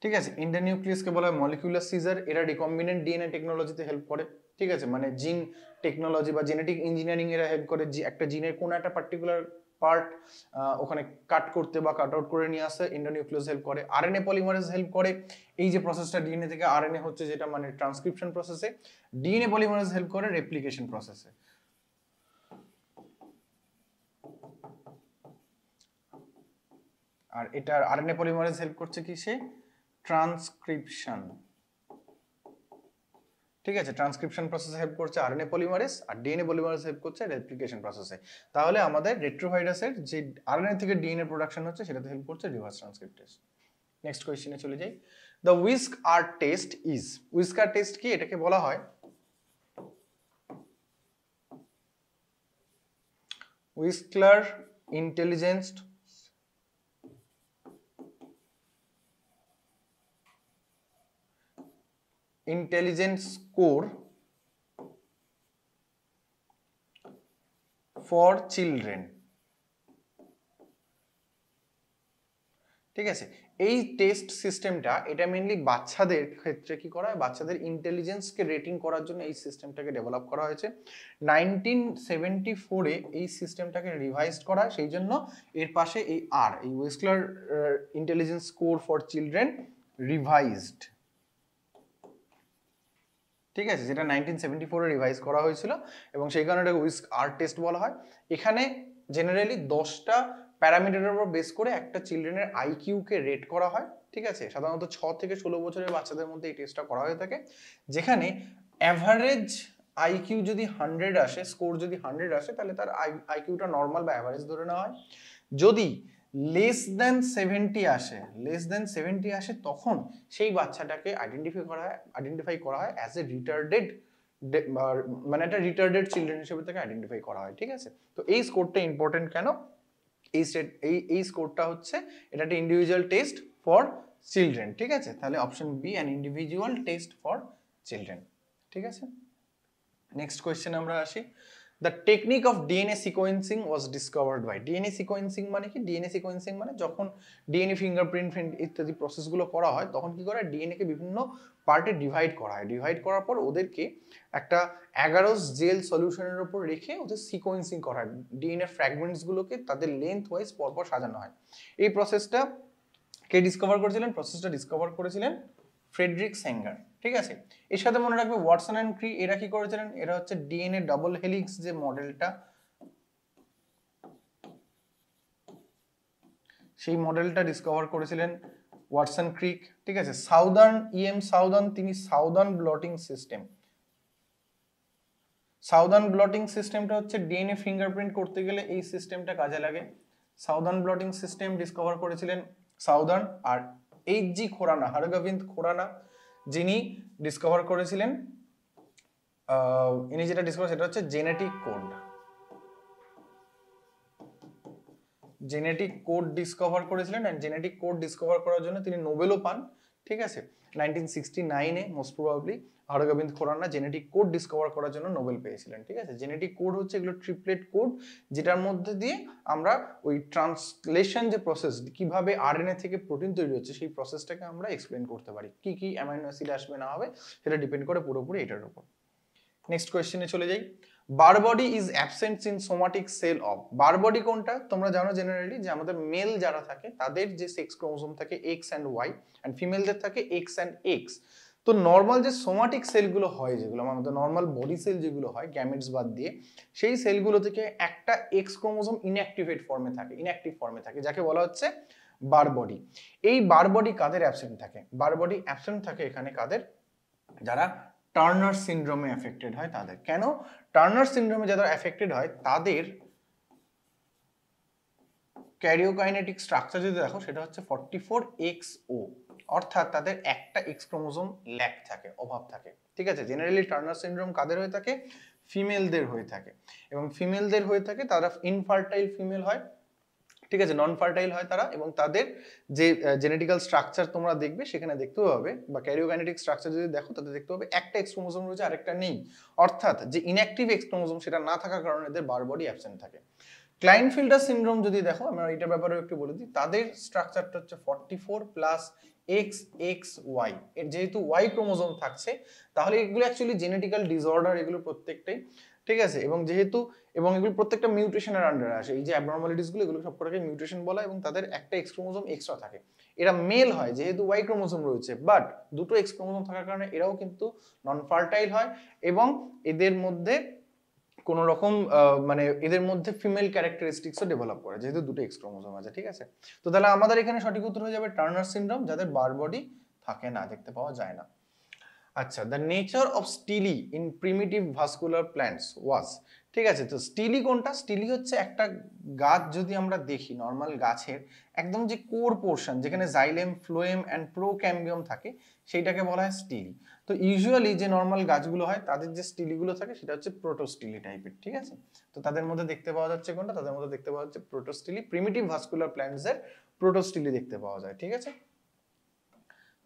ঠিক আছে, এন্ডোনিউক্লিয়াসকে বলা হয় মলিকিউলার সিজার। এরা রিকম্বিনেন্ট ডিএনএ টেকনোলজিতে হেল্প করে। ঠিক আছে, মানে জিন টেকনোলজি বা জেনেটিক ইঞ্জিনিয়ারিং এরা হেল্প করে, যে একটা জিনের কোন একটা পার্টিকুলার পার্ট ওখানে কাট করতে বা কাট আউট করে নিয়ে আসতে এন্ডোনিউক্লিয়াস হেল্প করে। আরএনএ পলিমারেজ হেল্প করে, এই যে প্রসেসটা ডিএনএ থেকে আরএনএ হচ্ছে, যেটা মানে ট্রান্সক্রিপশন প্রসেসে। ডিএনএ পলিমারেজ হেল্প করে রেপ্লিকেশন প্রসেসে। আর এটা আরএনএ পলিমারেজ হেল্প করছে কি, সে ট্রান্সক্রিপশন। ঠিক আছে, ট্রান্সক্রিপশন প্রসেসে হেল্প করছে আরএনএ পলিমারেজ, আর ডিএনএ পলিমারেজ হেল্প করছে রেপ্লিকেশন প্রসেসে। তাহলে আমাদের রেট্রোভাইরাসের যে আরএনএ থেকে ডিএনএ প্রোডাকশন হচ্ছে, সেটাতে হেল্প করছে রিভার্স ট্রান্সক্রিপ্টেজ। নেক্সট কোয়েশ্চেনে চলে যাই। The whisker test is, whisker test কি, এটাকে বলা হয় হুইস্কলার ইন্টেলিজেন্স স্কোর ফর চিলড্রেন। ঠিক আছে, এই টেস্ট সিস্টেমটা, এটা মেইনলি বাচ্চাদের ক্ষেত্রে কি করা হয়, বাচ্চাদের ইন্টেলিজেন্সকে রেটিং করার জন্য এই সিস্টেমটাকে ডেভেলপ করা হয়েছে। 1974-এ এই সিস্টেমটাকে রিভাইজড করা হয়, সেই জন্য এর পাশে এই এই Wechsler intelligence score for children revised. ঠিক আছে, যেটা 1974-এ রিভাইজ করা হয়েছিল, এবং সেই কারণে এটাকে হুইস্কার টেস্ট বলা হয়। এখানে জেনারেলি 10টা প্যারামিটারের উপর বেস করে একটা চিলড্রেনের আইকিউ কে রেট করা হয়। ঠিক আছে, সাধারণত 6 থেকে 16 বছরের বাচ্চাদের মধ্যে এই টেস্টটা করা হয়ে থাকে, যেখানে অ্যাভারেজ আইকিউ যদি 100 আসে, স্কোর যদি 100 আসে, তাহলে তার আইকিউটা নর্মাল বা অ্যাভারেজ ধরে নেওয়া হয়। যদি লেস দেন 70 আসে, তখন সেই বাচ্চাটাকে আইডেন্টিফাই করা হয় অ্যাজ এ রিটার্ডেড, মানে একটা রিটার্ডেড চিলড্রেন হিসেবে তাকে আইডেন্টিফাই করা হয়। ঠিক আছে, তো এই স্কোরটা ইম্পর্টেন্ট কেন, এই স্কোরটা হচ্ছে, এটা একটা ইন্ডিভিজুয়াল টেস্ট ফর চিলড্রেন। ঠিক আছে, তাহলে option B, an individual test for children. ঠিক আছে, নেক্সট কোয়েশ্চেন আমরা আসি। The technique of DNA sequencing was discovered by, DNA sequencing মানে কি, DNA sequencing মানে যখন ডিএনএ ফিঙ্গারপ্রিন্ট ইত্যাদি প্রসেসগুলো করা হয়, তখন কি করে, ডিএনএ কে বিভিন্ন পার্টে ডিভাইড করা হয়, ডিভাইড করার পর ওদেরকে একটা 11 জেল সলিউশনের উপর রেখে ওদের সিকোয়েন্সিং করা হয়, ডিএনএ ফ্র্যাগমেন্টস গুলোকে তাদের লেন্থ ওয়াইজ পরপর সাজানো হয়। এই প্রসেসটা কে ডিসকভার করেছিলেন, প্রসেসটা ডিসকভার করেছিলেন ফ্রেডরিক স্যাঙ্গার। ঠিক আছে, এর সাথে মনে রাখবে ওয়াটসন এন্ড ক্রি, এরা কি করেছিলেন, এরা হচ্ছে ডিএনএ ডাবল হেলিক্স যে মডেলটা, সেই মডেলটা ডিসকভার করেছিলেন ওয়াটসন ক্রিক, ঠিক আছে। সাউদার্ন সাউদার্ন, তিনি southern blotting system. Southern bloating সিস্টেমটা হচ্ছে ডিএনএ ফিঙ্গারপ্রিন্ট করতে গেলে এই সিস্টেমটা কাজে লাগে। সাউদার্ন ব্লটিং সিস্টেম ডিসকভার করেছিলেন সাউদার্ন। আর এইচ.জি. খোরানা, হরগোবিন্দ খোরানা, যিনি ডিসকভার করেছিলেন ইনি যেটা ডিসকভার সেটা হচ্ছে genetic code. Genetic code discover করেছিলেন, এন্ড জেনেটিক কোড ডিসকভার করার জন্য তিনি নোবেলও পান, ঠিক আছে। 1969-এ most probably Hargobind Khorana genetic code discover করার জন্য নোবেল পেয়েছিলেন, ঠিক আছে। জেনেটিক কোড হচ্ছে এগুলো ট্রিপলেট কোড, যেটার মধ্যে দিয়ে আমরা ওই ট্রান্সলেশন যে প্রসেস, কিভাবে আরএনএ থেকে প্রোটিন তৈরি হচ্ছে সেই প্রসেসটাকে আমরা এক্সপ্লেন করতে পারি। কি কি অ্যামাইনো অ্যাসিড আসবে না হবে সেটা ডিপেন্ড করে পুরোপুরি এটার উপর। নেক্সট কোয়েশ্চেনে চলে যাই। Barr body is absent in somatic cell of. Barr body কোনটা তোমরা জানো জেনারেলি, যে আমাদের মেল যারা থাকে তাদের যে সেক্স ক্রোমোসোম থাকে এক্স অ্যান্ড ওয়াই, অ্যান্ড ফিমেলদের থাকে এক্স অ্যান্ড এক্স। তো নর্মাল যে সোমাটিক সেলগুলো হয়, যেগুলো আমাদের নর্মাল বডি সেল যেগুলো হয় গ্যামেটস বাদ দিয়ে, সেই সেলগুলো থেকে একটা এক্স ক্রোমোসোম ইনঅ্যাক্টিভ ফর্মে থাকে, যাকে বলা হচ্ছে বার বডি। এই বার বডি কাদের অ্যাবসেন্ট থাকে? বার বডি অ্যাবসেন্ট থাকে এখানে কাদের? যারা টার্নার সিনড্রোমে এফেক্টেড হয় তাদের। কেন? টার্নার সিনড্রোমে যারা এফেক্টেড হয় তাদের ক্যারিওকাইনেটিক স্ট্রাকচার যদি দেখো সেটা হচ্ছে 44XO, অর্থাৎ তাদের একটা এক্স ক্রোমোসোম ল্যাক থাকে, অভাব থাকে, ঠিক আছে। জেনারেলি টার্নার সিনড্রোম কাদের হয়ে থাকে? ফিমেলদের হয়ে থাকে, এবং ফিমেলদের হয়ে থাকে তারা ইনফার্টাইল ফিমেল হয়, ঠিক আছে, নন ফার্টাইল হয় তারা, এবং তাদের যে জেনেটিক্যাল স্ট্রাকচার তোমরা দেখবে সেখানে দেখতে পাবে, বা ক্যারিওকাইনেটিক স্ট্রাকচার যদি দেখো তাতে দেখতে পাবে একটা এক্স ক্রোমোসোম রয়েছে আরেকটা নেই, অর্থাৎ যে ইনঅ্যাক্টিভ এক্স ক্রোমোসোম সেটা না থাকার কারণে এদের বার বডি অ্যাবসেন্ট থাকে। ক্লাইনফিল্ডার সিনড্রোম যদি দেখো, আমরা এটার ব্যাপারেও একটু বলে দিই, তাদের স্ট্রাকচারটা হচ্ছে 44 প্লাস XXY। এর যেহেতু ওয়াই ক্রোমোসোম থাকছে তাহলে এগুলো অ্যাকচুয়ালি জেনেটিক্যাল ডিসঅর্ডার, এগুলো প্রত্যেকটাই, ঠিক আছে। এবং এগুলো প্রত্যেকটা মিউটেশনের আন্ডারে আসে, এই যে অ্যাবনর্মালিটিস গুলো এগুলো সবকটাকে মিউটেশন বলা, এবং তাদের একটা এক্স ক্রোমোসোম এক্সট্রা থাকে। এরা মেল হয় যেহেতু ওয়াই ক্রোমোসোম রয়েছে, বাট দুটো এক্স ক্রোমোসোম থাকার কারণে এরাও কিন্তু নন ফার্টাইল হয়, এবং এদের মধ্যে কোন রকম মানে এদের মধ্যে ফিমেল ক্যারেক্টারিস্টিক্সও ডেভেলপ করে যেহেতু দুটো এক্স ক্রোমোসোম আছে, ঠিক আছে। তো তাহলে আমাদের এখানে সঠিক উত্তর হয়ে যাবে টার্নার সিনড্রোম, যাদের বার বডি থাকে না, দেখতে পাওয়া যায় না। আচ্ছা, the nature of stele in primitive vascular plants was, ঠিক আছে। তো স্টিলি কোনটা? স্টিলি হচ্ছে একটা গাছ যদি আমরা দেখি নর্মাল গাছের একদম যে কোর পোর্শন, যেখানে জাইলেম, ফ্লোয়েম অ্যান্ড প্রোক্যাম্বিয়াম থাকে, সেইটাকে বলা হয় স্টিলি। তো ইউজুয়ালি যে নর্মাল গাছগুলো হয় তাদের যে স্টিলিগুলো থাকে সেটা হচ্ছে প্রোটোস্টিলি টাইপের, ঠিক আছে। তো তাদের মধ্যে দেখতে পাওয়া যাচ্ছে কোনটা? তাদের মধ্যে দেখতে পাওয়া যাচ্ছে প্রোটোস্টিলি। প্রিমিটিভ ভাস্কুলার প্ল্যান্টসের প্রোটোস্টিলি দেখতে পাওয়া যায়, ঠিক আছে।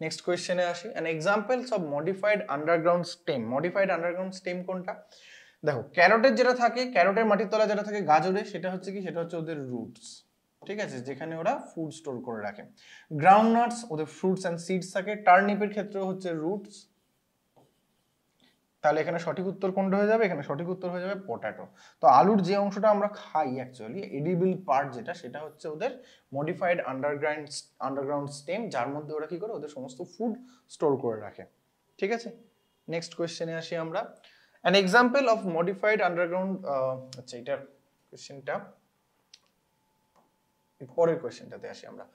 নেক্সট কোয়েশ্চেনে আসি। An examples of modified underground stem. Modified underground stem কোনটা? দেখো, ক্যারোটের যেটা থাকে, ক্যারোটের মাটির তলা যেটা থাকে গাজরে, সেটা হচ্ছে কি? সেটা হচ্ছে ওদের রুটস, ঠিক আছে, যেখানে ওরা ফুড স্টোর করে রাখে। গ্রাউন্ডনাটস ওদের ফ্রুটস অ্যান্ড সিডস থাকে। টার্নিপের ক্ষেত্রেও হচ্ছে রুটস। তাহলে এখানে সঠিক উত্তর কোনটা হয়ে যাবে? এখানে সঠিক উত্তর হয়ে যাবে পটাটো। তো আলুর যে অংশটা আমরা খাই অ্যাকচুয়ালি এডিবল পার্ট যেটা, সেটা হচ্ছে ওদের মডিফাইড আন্ডারগ্রাউন্ড স্টেম, যার মধ্যে ওরা কি করে? ওদের সমস্ত ফুড স্টোর করে রাখে, ঠিক আছে। নেক্সট কোয়েশ্চেনে আসি আমরা। An example of modified underground, আচ্ছা এটার কোয়েশ্চেনটা পরের কোয়েশ্চেনটাতে আসি আমরা,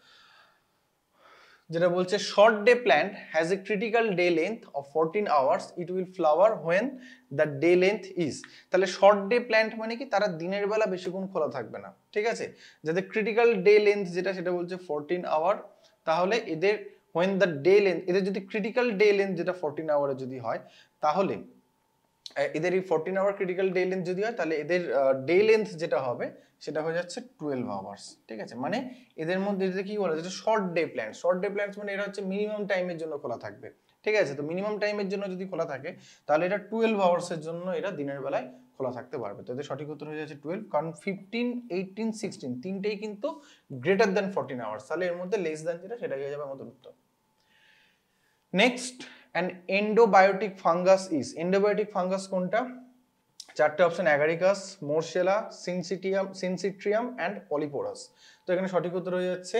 যেটা বলছে short day plant has a critical day length of 14 hours, it will flower when the day length is. তাহলে শর্ট ডে প্ল্যান্ট মানে কি? তারা দিনের বেলা বেশিক্ষণ খোলা থাকবে না, ঠিক আছে। যাদের ক্রিটিক্যাল ডে লেন্থ যেটা, সেটা বলছে 14 আওয়ার। তাহলে এদের হোয়েন দ্য ডে লেন্থ, এদের যদি ক্রিটিক্যাল ডে লেন্থ যেটা 14 আওয়ারে যদি হয়, তাহলে এদের এই 14 আওয়ার ক্রিটিক্যাল ডে লেন্থ যদি হয়, তাহলে এদের ডে লেন্থ যেটা হবে সেটা হয়ে যাচ্ছে 12 আওয়ার্স, ঠিক আছে। মানে এদের মধ্যে এদের কি বলা যাচ্ছে? Short day plant. Short day plants মানে এরা হচ্ছে মিনিমাম টাইমের জন্য খোলা থাকবে, ঠিক আছে। তো মিনিমাম টাইমের জন্য যদি খোলা থাকে তাহলে এটা 12 আওয়ার্সের জন্য এরা দিনের বেলায় খোলা থাকতে পারবে। তো এদের সঠিক উত্তর হয়ে যাচ্ছে 12, কারণ 15, 18, 16 তিনটেই কিন্তু গ্রেটার দ্যান 14 আওয়ার্স। তাহলে এর মধ্যে লেস দ্যান যেটা, সেটা হয়ে যাবে আমাদের উত্তর। Next, an endobiotic fungus is. Endobiotic fungus কোনটা? চারটে option: agaricus, morchella, synchytrium and polyporus. তো এখানে সঠিক উত্তর হয়ে যাচ্ছে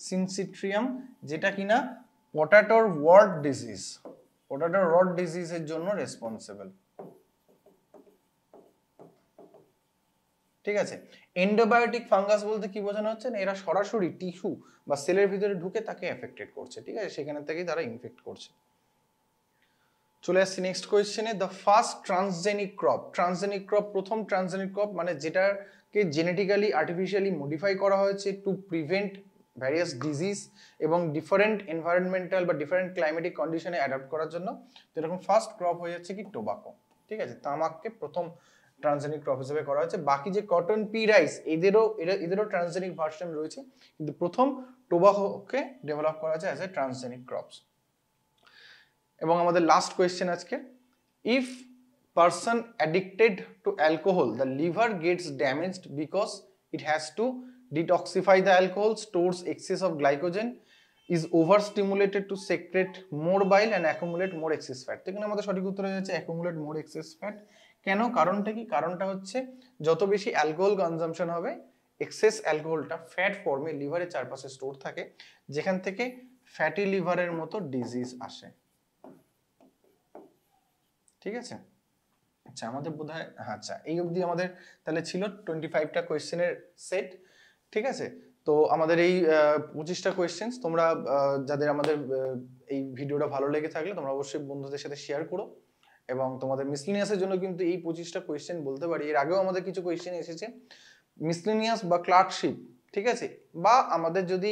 সিনসিট্রিয়াম, যেটা কিনা পটাটোর ওয়ার্ড ডিজিজ, পটাটোর রড ডিজিজের জন্য রেসপন্সিবল। ঠিক আছে। এন্ডোবায়োটিক ফাঙ্গাস বলতে কি বোঝানো হচ্ছে না এরা সরাসরি টিস্যু বা সেলের ভিতরে ঢুকে তাকে এফেক্টেড করছে, ঠিক আছে, সেখানে থেকেই তারা ইনফেক্ট করছে। চলে আসছি নেক্সট কোয়েশ্চেনে। The first transgenic crop, transgenic crop প্রথম ট্রান্সজেনিক ক্রপ মানে যেটাকে জেনেটিক্যালি আর্টিফিশিয়ালি মডিফাই করা হয়েছে টু প্রিভেন্ট ভ্যারিয়াস ডিজিজ এবং ডিফারেন্ট এনভায়রনমেন্টাল বা ডিফারেন্ট ক্লাইমেটিক কন্ডিশনে অ্যাডাপ্ট করার জন্য। তো এরকম ফার্স্ট ক্রপ হয়ে যাচ্ছে কি টোবাকো, ঠিক আছে, তামাককে প্রথম ট্রান্সজেনিক ক্রপ হিসেবে করা হয়েছে। বাকি যে কটন, পি, রাইস এদেরও ট্রান্সজেনিক ভার্সন রয়েছে, কিন্তু প্রথম টোবাকোকে ডেভেলপ করা হয়েছে অ্যাজ এ ট্রান্সজেনিক ক্রপস। এবং আমাদের লাস্ট কোয়েশ্চেন আজকে, if person addicted to alcohol the liver gets damaged because it has to detoxify the alcohol, stores excess of glycogen, is over stimulated to secrete more bile and accumulate more excess fat. এখানে আমাদের সঠিক উত্তর হয়ে যাচ্ছে অ্যাকুমুলেট মোর এক্সেস ফ্যাট। কেন? কারণটা কি? কারণটা হচ্ছে যত বেশি অ্যালকোহল কনজাম্পশন হবে এক্সেস অ্যালকোহলটা ফ্যাট ফর্মে লিভারের চারপাশে স্টোর থাকে, যেখান থেকে ফ্যাটি লিভারের মতো ডিজিজ আসে। ঠিক আছে, আচ্ছা আমাদের বোধহয় আচ্ছা এই অবধি আমাদের তাহলে ছিল 25টা কোয়েশ্চেনের সেট। ঠিক আছে, তো আমাদের এই 25টা কোয়েশ্চেন্স তোমরা যাদের আমাদের এই ভিডিওটা ভালো লেগে থাকলে তোমরা অবশ্যই বন্ধুদের সাথে শেয়ার করো। এবং তোমাদের মিসলিনিয়াসের জন্য কিন্তু এই 25টা কোয়েশ্চেন বলতে পারি, এর আগেও আমাদের কিছু কোয়েশ্চেন এসেছে মিসলিনিয়াস বা ক্লার্কশিপ, ঠিক আছে, বা আমাদের যদি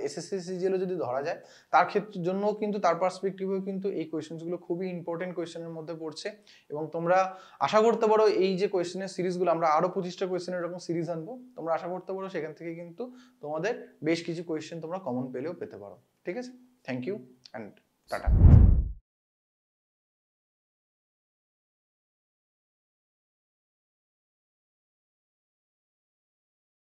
এসএসসি সিজিএলও যদি ধরা যায় তার ক্ষেত্রের জন্য কিন্তু তার পার্সপেক্টিভেও কিন্তু এই কোয়েশ্চেনগুলো খুবই ইম্পর্টেন্ট কোয়েশ্চেনের মধ্যে পড়ছে। এবং তোমরা আশা করতে পারো এই যে কোয়েশ্চেনের সিরিজগুলো আমরা আরো 25টা কোয়েশ্চেনের এরকম সিরিজ আনবো, তোমরা আশা করতে পারো সেখান থেকে কিন্তু তোমাদের বেশ কিছু কোয়েশ্চেন তোমরা কমন পেলেও পেতে পারো। ঠিক আছে, থ্যাংক ইউ অ্যান্ড টাটা।